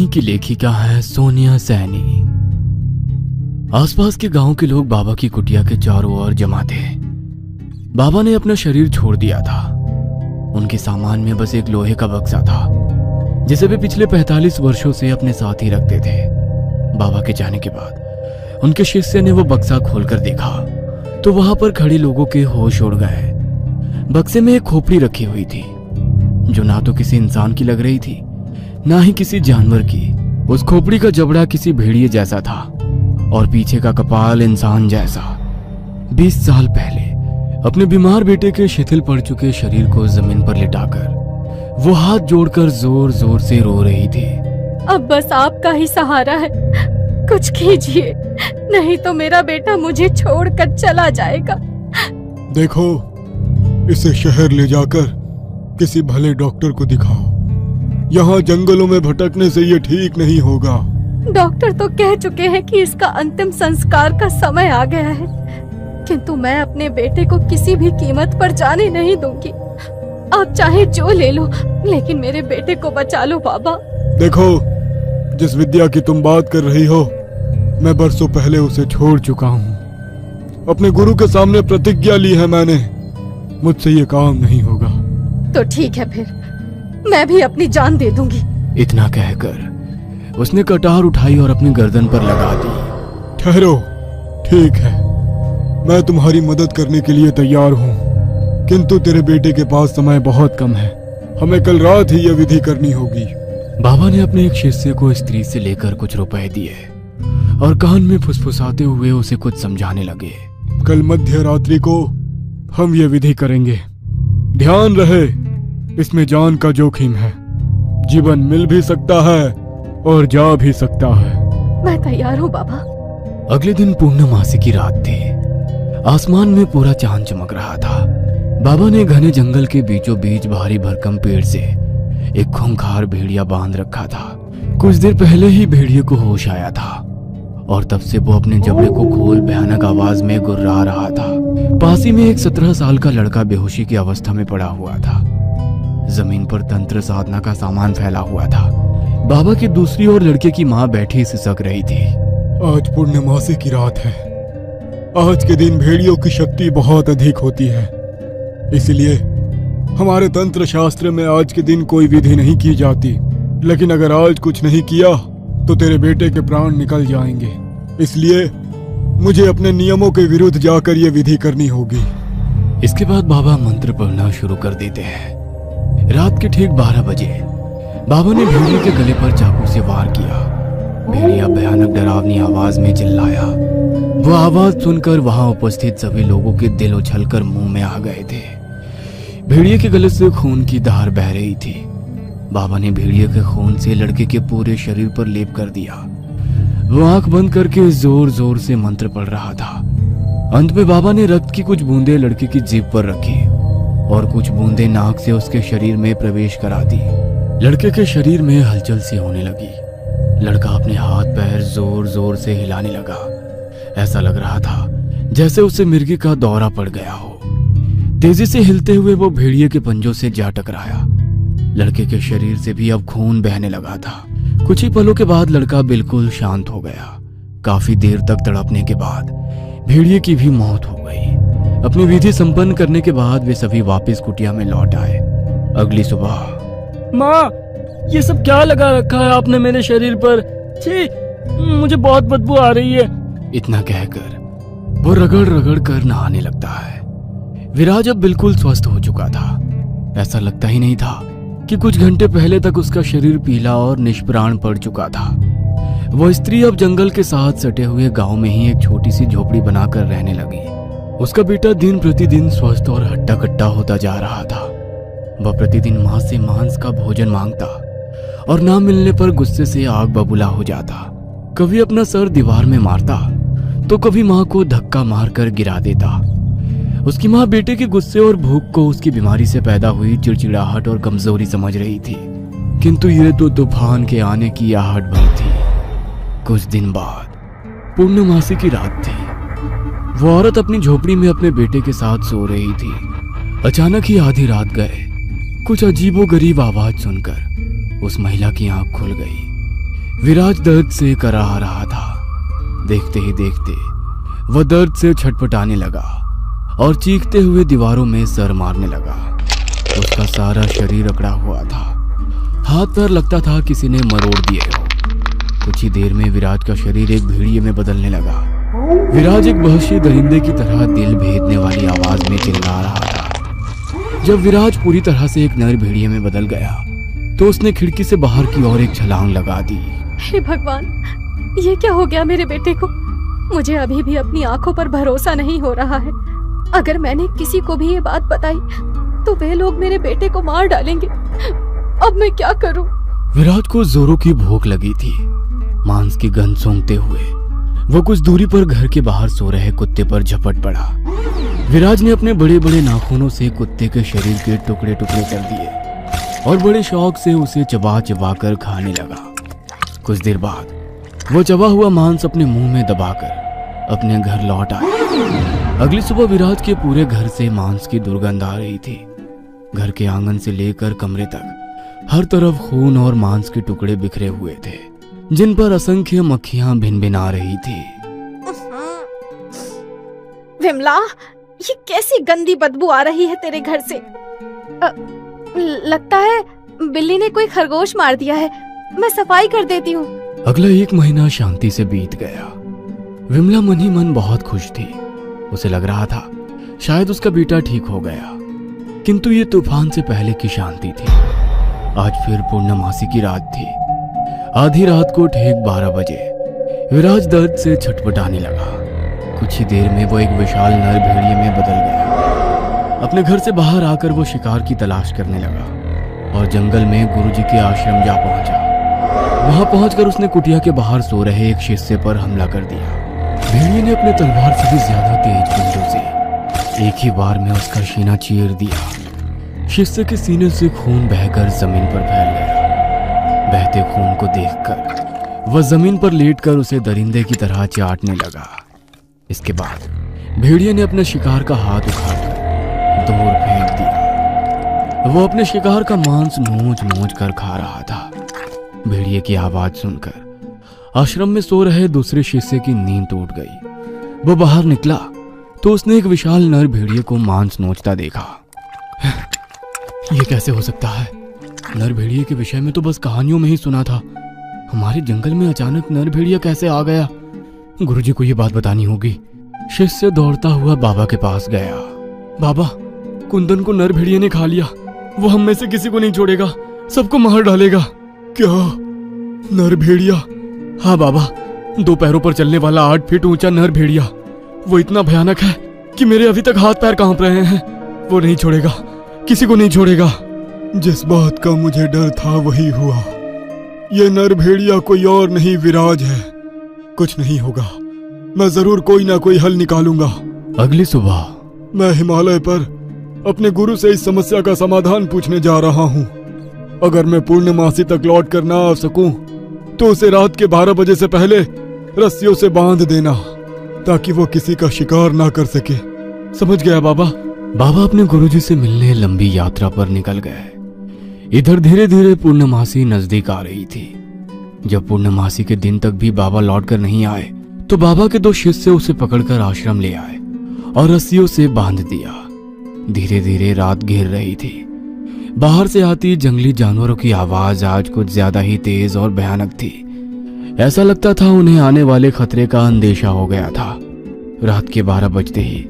कहानी की लेखिका है सोनिया सैनी। आसपास के गांव के लोग बाबा की कुटिया के चारों ओर जमा थे। बाबा ने अपना शरीर छोड़ दिया था। उनके सामान में बस एक लोहे का बक्सा था जिसे वे पिछले 45 वर्षों से अपने साथ ही रखते थे। बाबा के जाने के बाद उनके शिष्य ने वो बक्सा खोलकर देखा तो वहां पर खड़े लोगों के होश उड़ गए। बक्से में एक खोपड़ी रखी हुई थी जो ना तो किसी इंसान की लग रही थी ना ही किसी जानवर की। उस खोपड़ी का जबड़ा किसी भेड़िए जैसा था और पीछे का कपाल इंसान जैसा। 20 साल पहले अपने बीमार बेटे के शिथिल पड़ चुके शरीर को जमीन पर लिटाकर वो हाथ जोड़कर जोर जोर से रो रही थी। अब बस आपका ही सहारा है, कुछ कीजिए, नहीं तो मेरा बेटा मुझे छोड़कर चला जाएगा। देखो, इसे शहर ले जाकर किसी भले डॉक्टर को दिखाओ। यहाँ जंगलों में भटकने से ये ठीक नहीं होगा। डॉक्टर तो कह चुके हैं कि इसका अंतिम संस्कार का समय आ गया है, किंतु मैं अपने बेटे को किसी भी कीमत पर जाने नहीं दूंगी। आप चाहे जो ले लो, लेकिन मेरे बेटे को बचा लो बाबा। देखो, जिस विद्या की तुम बात कर रही हो, मैं बरसों पहले उसे छोड़ चुका हूँ। अपने गुरु के सामने प्रतिज्ञा ली है मैंने, मुझसे ये काम नहीं होगा। तो ठीक है, फिर मैं भी अपनी जान दे दूंगी। इतना कहकर उसने कटार उठाई और अपनी गर्दन पर लगा दी। ठहरो, ठीक है, मैं तुम्हारी मदद करने के लिए तैयार हूँ, किंतु तेरे बेटे के पास समय बहुत कम है। हमें कल रात ही यह विधि करनी होगी। बाबा ने अपने एक शिष्य को स्त्री से लेकर कुछ रुपए दिए और कान में फुसफुसाते हुए उसे कुछ समझाने लगे। कल मध्य रात्रि को हम ये विधि करेंगे। ध्यान रहे, इसमें जान का जोखिम है। जीवन मिल भी सकता है और जा भी सकता है। मैं तैयार हूँ बाबा। अगले दिन पूर्णमासी की रात थी। आसमान में पूरा चांद चमक रहा था। बाबा ने घने जंगल के बीचों बीच भारी भरकम पेड़ से एक खूंखार भेड़िया बांध रखा था। कुछ देर पहले ही भेड़िए को होश आया था और तब से वो अपने जबड़े को खोल भयानक आवाज में गुर्रा रहा था। पास ही में एक 17 साल का लड़का बेहोशी की अवस्था में पड़ा हुआ था। जमीन पर तंत्र साधना का सामान फैला हुआ था। बाबा की दूसरी ओर लड़के की माँ बैठी सिसक रही थी। आज पूर्णमासी की रात है। आज के दिन भेड़ियों की शक्ति बहुत अधिक होती है, इसलिए हमारे तंत्र शास्त्र में आज के दिन कोई विधि नहीं की जाती। लेकिन अगर आज कुछ नहीं किया तो तेरे बेटे के प्राण निकल जाएंगे, इसलिए मुझे अपने नियमों के विरुद्ध जाकर ये विधि करनी होगी। इसके बाद बाबा मंत्र पढ़ना शुरू कर देते हैं। रात के ठीक 12 बजे बाबा ने भेड़िए के गले पर चाकू से वार किया। भेड़िया भयानक डरावनी आवाज में चिल्लाया। वो आवाज सुनकर वहां उपस्थित सभी लोगों के दिल उछलकर मुंह में आ गए थे। भेड़िए के गले से खून की धार बह रही थी। बाबा ने भेड़िए के खून से लड़के के पूरे शरीर पर लेप कर दिया। वो आंख बंद करके जोर जोर से मंत्र पढ़ रहा था। अंत में बाबा ने रक्त की कुछ बूंदें लड़के की जीभ पर रखी और कुछ बूंदें नाक से उसके शरीर में प्रवेश करा दी। लड़के के शरीर में हलचल सी होने लगी। लड़का अपने हाथ पैर जोर जोर से हिलाने लगा। ऐसा लग रहा था जैसे उसे मिर्गी का दौरा पड़ गया हो। तेजी से हिलते हुए वो भेड़िए के पंजों से जा टकराया। लड़के के शरीर से भी अब खून बहने लगा था। कुछ ही पलों के बाद लड़का बिल्कुल शांत हो गया। काफी देर तक तड़पने के बाद भेड़िए की भी मौत हो गई। अपनी विधि संपन्न करने के बाद वे सभी वापस कुटिया में लौट आए। अगली सुबह, माँ, ये सब क्या लगा रखा है आपने मेरे शरीर पर? छी, मुझे बहुत बदबू आ रही है। इतना कहकर वो रगड़ रगड़ कर नहाने लगता है। विराज अब बिल्कुल स्वस्थ हो चुका था। ऐसा लगता ही नहीं था कि कुछ घंटे पहले तक उसका शरीर पीला और निष्प्राण पड़ चुका था। वो स्त्री अब जंगल के साथ सटे हुए गांव में ही एक छोटी सी झोपड़ी बनाकर रहने लगी। उसका बेटा दिन प्रतिदिन स्वस्थ और हट्टा कट्टा होता जा रहा था। वह प्रतिदिन मां से मांस का भोजन मांगता और ना मिलने पर गुस्से से आग बबूला हो जाता। कभी अपना सर दीवार में मारता तो कभी मां को धक्का मारकर गिरा देता। उसकी मां बेटे के गुस्से और भूख को उसकी बीमारी से पैदा हुई चिड़चिड़ाहट और कमजोरी समझ रही थी, किंतु ये तो तूफान के आने की आहट भर थी। कुछ दिन बाद पूर्णमासी की रात थी। वो औरत अपनी झोपड़ी में अपने बेटे के साथ सो रही थी। अचानक ही आधी रात गए कुछ अजीबोगरीब आवाज सुनकर उस महिला की आंख खुल गई। विराज दर्द से कराह रहा था। देखते ही देखते वह दर्द से छटपटाने लगा और चीखते हुए दीवारों में सर मारने लगा। उसका सारा शरीर अकड़ा हुआ था, हाथ पैर लगता था किसी ने मरोड़ दिए हो। कुछ ही देर में विराज का शरीर एक भेड़िए में बदलने लगा। विराज एक वहशी दरिंदे की तरह दिल भेदने वाली आवाज में चिल्ला रहा था। जब विराज पूरी तरह से एक नर भेड़िए में बदल गया तो उसने खिड़की से बाहर की ओर एक छलांग लगा दी। हे भगवान, ये क्या हो गया मेरे बेटे को? मुझे अभी भी अपनी आंखों पर भरोसा नहीं हो रहा है। अगर मैंने किसी को भी ये बात बताई तो वे लोग मेरे बेटे को मार डालेंगे। अब मैं क्या करूं? विराज को जोरों की भूख लगी थी। मांस की गंध सूंघते हुए वो कुछ दूरी पर घर के बाहर सो रहे कुत्ते पर झपट पड़ा। विराज ने अपने बड़े बड़े नाखूनों से कुत्ते के शरीर के टुकड़े टुकड़े कर दिए और बड़े शौक से उसे चबा चबा कर खाने लगा। कुछ देर बाद वो चबा हुआ मांस अपने मुंह में दबाकर अपने घर लौट आया। अगली सुबह विराज के पूरे घर से मांस की दुर्गंध आ रही थी। घर के आंगन से लेकर कमरे तक हर तरफ खून और मांस के टुकड़े बिखरे हुए थे, जिन पर असंख्य मक्खियां भिनभिना रही थी। विमला, ये कैसी गंदी बदबू आ रही है तेरे घर से। लगता है बिल्ली ने कोई खरगोश मार दिया है। मैं सफाई कर देती हूँ। अगला 1 महीना शांति से बीत गया। विमला मन ही मन बहुत खुश थी। उसे लग रहा था शायद उसका बेटा ठीक हो गया, किंतु ये तूफान से पहले की शांति थी। आज फिर पूर्णमासी की रात थी। आधी रात को ठीक 12 बजे विराज दर्द से छटपटाने लगा। कुछ ही देर में वो एक विशाल नर भेड़िए में बदल गया। अपने घर से बाहर आकर वो शिकार की तलाश करने लगा और जंगल में गुरुजी के आश्रम जा पहुंचा। वहां पहुंचकर उसने कुटिया के बाहर सो रहे एक शिष्य पर हमला कर दिया। भेड़िए ने अपने तलवार से भी ज्यादा तेज पंजों से एक ही बार में उसका सीना चीर दिया। शिष्य के सीने से खून बहकर जमीन पर फैल गया। बहते खून को देखकर वह जमीन पर लेटकर उसे दरिंदे की तरह चाटने लगा। इसके बाद भेड़िए ने अपने शिकार का हाथ उखाड़कर दूर फेंक दिया। वो अपने शिकार का मांस नोच नोच कर खा रहा था। भेड़िए की आवाज सुनकर आश्रम में सो रहे दूसरे शिष्य की नींद टूट गई। वो बाहर निकला तो उसने एक विशाल नर भेड़िए को मांस नोचता देखा। ये कैसे हो सकता है? नर भेड़िए के विषय में तो बस कहानियों में ही सुना था। हमारे जंगल में अचानक नर भेड़िया कैसे आ गया? गुरुजी को ये बात बतानी होगी। शिष्य दौड़ता हुआ बाबा के पास गया। बाबा, कुंदन को नर भेड़िए ने खा लिया। वो हम में से किसी को नहीं छोड़ेगा, सबको मार डालेगा। क्या? नर भेड़िया? हाँ बाबा, 2 पैरों पर चलने वाला 8 फीट ऊंचा नर भेड़िया। वो इतना भयानक है कि मेरे अभी तक हाथ पैर कांप रहे हैं। वो नहीं छोड़ेगा, किसी को नहीं छोड़ेगा। जिस बात का मुझे डर था वही हुआ। ये नर भेड़िया कोई और नहीं, विराज है। कुछ नहीं होगा, मैं जरूर कोई ना कोई हल निकालूंगा। अगली सुबह मैं हिमालय पर अपने गुरु से इस समस्या का समाधान पूछने जा रहा हूँ। अगर मैं पूर्णमासी तक लौट कर ना आ सकूं तो उसे रात के 12 बजे से पहले रस्सियों से बांध देना, ताकि वो किसी का शिकार ना कर सके। समझ गया बाबा? बाबा अपने गुरुजी से मिलने लंबी यात्रा पर निकल गए। इधर धीरे धीरे पूर्णमासी नजदीक आ रही थी। जब पूर्णमासी के दिन तक भी बाबा लौट कर नहीं आए तो बाबा के 2 शिष्य उसे पकड़कर आश्रम ले आए और रस्सियों से बांध दिया। धीरे धीरे रात घिर रही थी। बाहर से आती जंगली जानवरों की आवाज आज कुछ ज्यादा ही तेज और भयानक थी। ऐसा लगता था उन्हें आने वाले खतरे का अंदेशा हो गया था। रात के 12 बजते ही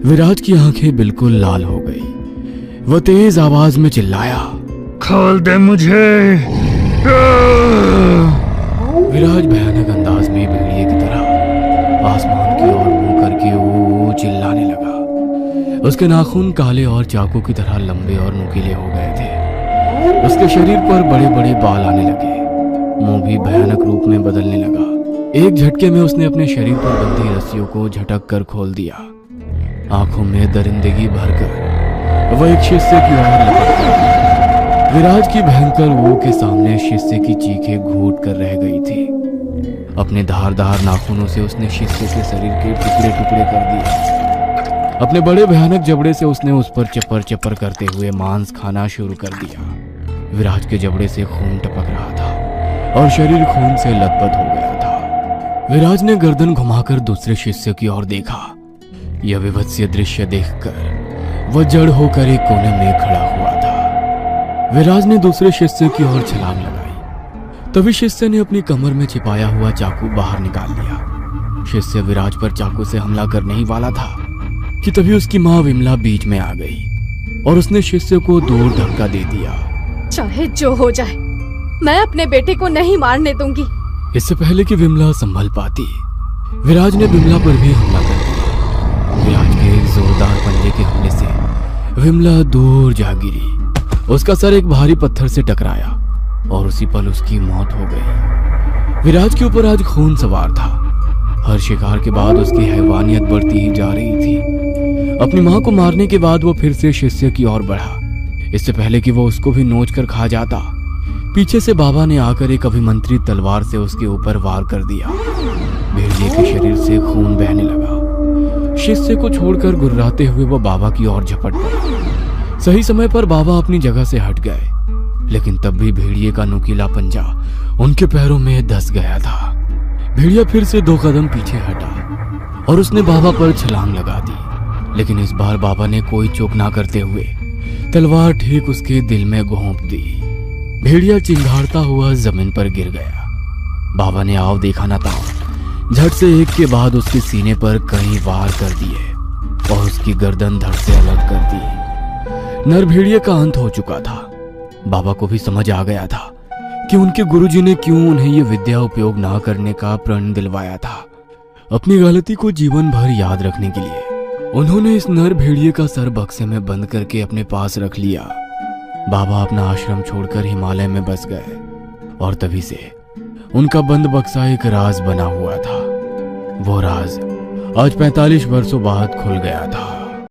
विराज की आंखें बिल्कुल लाल हो गई। वह तेज आवाज में चिल्लाया, खोल दे मुझे। विराज भयानक अंदाज में भेड़िए की तरह आसमान की ओर मुंह करके ओ चिल्लाने लगा। उसके नाखून काले और चाकू की तरह लंबे और नुकीले हो गए थे। उसके शरीर पर बड़े बड़े बाल आने लगे। मुंह भी भयानक रूप में बदलने लगा। एक झटके में उसने अपने शरीर पर बंधी रस्सियों को झटक कर खोल दिया। आंखों में दरिंदगी भरकर वह एक शिष्य की ओर लपक गया। विराज की भयंकर वो के सामने शिष्य की चीखें घूट कर रह गई थी। अपने धारदार नाखूनों से उसने शिष्य के शरीर के टुकड़े टुकड़े कर दिए। अपने बड़े भयानक जबड़े से उसने उस पर चपर चपर करते हुए मांस खाना शुरू कर दिया। विराज के जबड़े से खून टपक रहा था और शरीर खून से लथपथ हो गया था। विराज ने गर्दन घुमाकर दूसरे शिष्य की ओर देखा। यह विभत्स्य दृश्य देखकर वह जड़ होकर एक कोने में खड़ा हुआ था। विराज ने दूसरे शिष्य की ओर छलांग लगाई। तभी शिष्य ने अपनी कमर में छिपाया हुआ चाकू बाहर निकाल लिया। शिष्य विराज पर चाकू से हमला करने ही वाला था कि तभी उसकी मां विमला बीच में आ गई और उसने शिष्य को दूर धक्का दे दिया। चाहे जो हो जाए, मैं अपने बेटे को नहीं मारने दूंगी। इससे पहले कि विमला संभल पाती, विराज ने विमला पर भी हमला कर दिया। विराज के एक जोरदार पंजे के हमले से विमला दूर जा गिरी। उसका सर एक भारी पत्थर से टकराया और उसी पल उसकी मौत हो गई। विराज के ऊपर आज खून सवार था। हर शिकार के बाद उसकी हैवानियत बढ़ती ही जा रही थी। अपनी मां को मारने के बाद वो फिर से शिष्य की ओर बढ़ा। इससे पहले कि वो उसको भी नोच कर खा जाता, पीछे से बाबा ने आकर एक अभिमंत्रित तलवार से उसके ऊपर वार कर दिया। भेड़िए के शरीर से खून बहने लगा। शिष्य को छोड़कर गुर्राते हुए वो बाबा की ओर झपट पड़ा। सही समय पर बाबा अपनी जगह से हट गए, लेकिन तब भी भेड़िए का नुकीला पंजा उनके पैरों में धंस गया था। भेड़िया फिर से 2 कदम पीछे हटा और उसने बाबा पर छलांग लगा दी, लेकिन इस बार बाबा ने कोई चूक ना करते हुए तलवार ठीक उसके दिल में घोंप दी। भेड़िया चिंगारता हुआ जमीन पर गिर गया। बाबा ने आव देखा ना था, झट से एक के बाद उसके सीने पर कई वार कर दिए और उसकी गर्दन धड़ से अलग कर दी। नर भेड़िए का अंत हो चुका था। बाबा को भी समझ आ गया था कि उनके गुरुजी ने क्यों उन्हें यह विद्या उपयोग ना करने का प्रण दिलवाया था। अपनी गलती को जीवन भर याद रखने के लिए उन्होंने इस नर भेड़िए का सर बक्से में बंद करके अपने पास रख लिया। बाबा अपना आश्रम छोड़कर हिमालय में बस गए और तभी से उनका बंद बक्सा एक राज बना हुआ था। वो राज आज 45 वर्षों बाद खुल गया था।